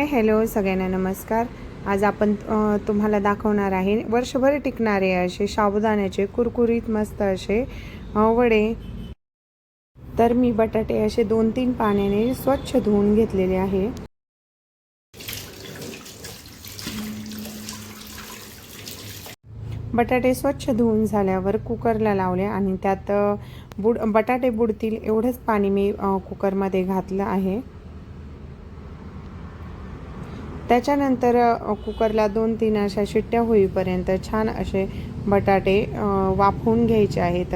Hi hello सगळ्यांना नमस्कार। आज आपण तुम्हाला दाखवणार आहे वर्षभर टिकणारे असे साबुदाण्याचे कुरकुरीत मस्त असे वडे। तर मी बटाटे असे 2-3 पाण्याने स्वच्छ धुवून घेतलेले आहे। बटाटे स्वच्छ धुवून झाल्यावर कुकरला लावले आणि त्यात बटाटे बुडतील एवढंच पाणी मी कुकरमध्ये घातलं आहे। त्याच्यानंतर कुकरला 2-3 अशा शिट्ट्या होईपर्यंत छान असे बटाटे वाफवून घ्यायचे आहेत।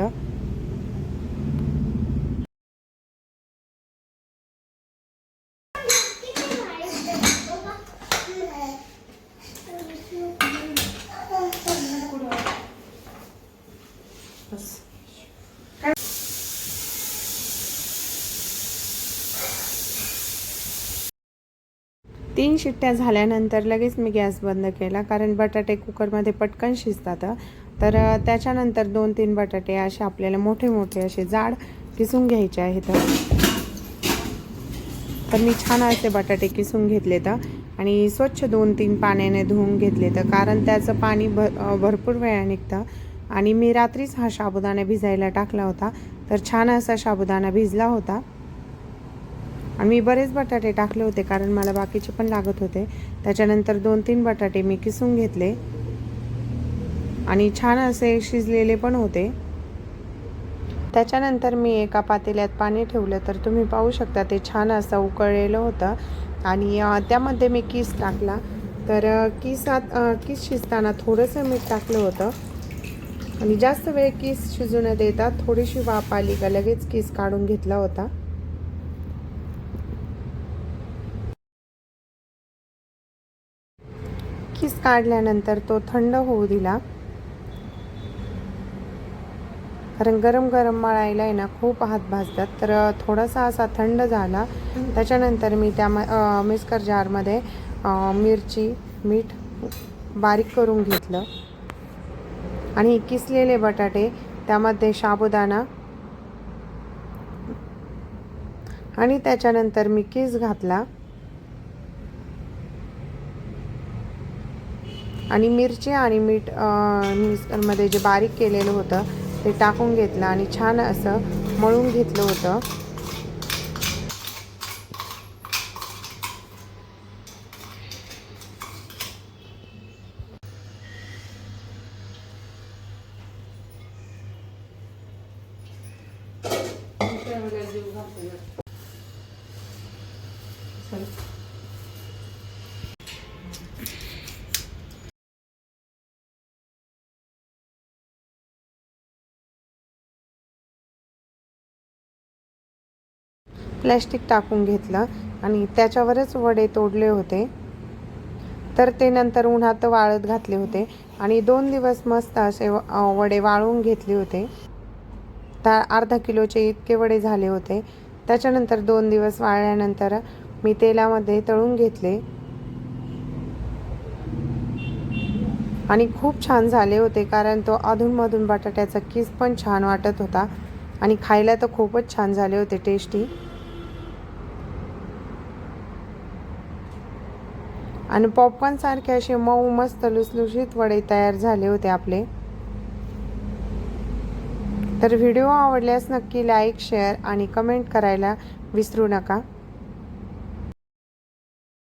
तीन शिट्ट्या झाल्यानंतर लगेच मी गॅस बंद केला, कारण बटाटे कुकरमध्ये पटकन शिजतात। तर त्याच्यानंतर 2-3 बटाटे असे आपल्याला मोठे मोठे असे जाड किसून घ्यायचे आहेत। तर मी छान असे बटाटे किसून घेतलेत आणि स्वच्छ 2-3 पाण्याने धुवून घेतलेत, कारण त्याचं पाणी भरपूर वेळा निघतं। आणि मी रात्रीच हा साबुदाणा भिजायला टाकला होता, तर छान असा साबुदाणा भिजला होता। आणि मी बरेच बटाटे टाकले होते, कारण मला बाकीचे पण लागत होते। त्याच्यानंतर 2-3 बटाटे मी किसून घेतले आणि छान असे शिजलेले पण होते। त्याच्यानंतर मी एका पातेल्यात पाणी ठेवलं, तर तुम्ही पाहू शकता ते छान असं उकळलेलं होतं आणि त्यामध्ये मी किस टाकला। तर किस शिजताना थोडंसं मीठ टाकलं होतं आणि जास्त वेळ किस शिजू न देता थोडीशी वाफ आली का लगेच किस काढून घेतला होता। किस काढल्यानंतर तो थंड होऊ दिला, कारण गरम गरम मळायला आहे ना खूप हात भाजतात। तर थोडासा असा थंड झाला, त्याच्यानंतर मी त्या मिक्सर जारमध्ये मिरची मीठ बारीक करून घेतलं आणि किसलेले बटाटे, त्यामध्ये साबुदाणा आणि त्याच्यानंतर मी किस घातला आणि मिरची आणि मीठ मिक्सरमध्ये जे बारीक केलेलं होतं ते टाकून घेतलं आणि छान असं मळून घेतलं होतं। प्लॅस्टिक टाकून घेतलं आणि त्याच्यावरच वडे तोडले होते। तर ते नंतर उन्हात वाळत घातले होते आणि 2 दिवस मस्त असे वडे वाळून घेतले होते। तर अर्धा किलोचे इतके वडे झाले होते। त्याच्यानंतर 2 दिवस वाळल्यानंतर मी तेलामध्ये तळून घेतले आणि खूप छान झाले होते, कारण तो अधूनमधून बटाट्याचा किस पण छान वाटत होता आणि खायला तर खूपच छान झाले होते, टेस्टी। आणि पॉपकॉर्न सारखे असे मऊ मस्त लुसलुशीत वडे तयार झाले होते आपले। तर व्हिडिओ आवडल्यास नक्की लाईक, शेअर आणि कमेंट करायला विसरू नका।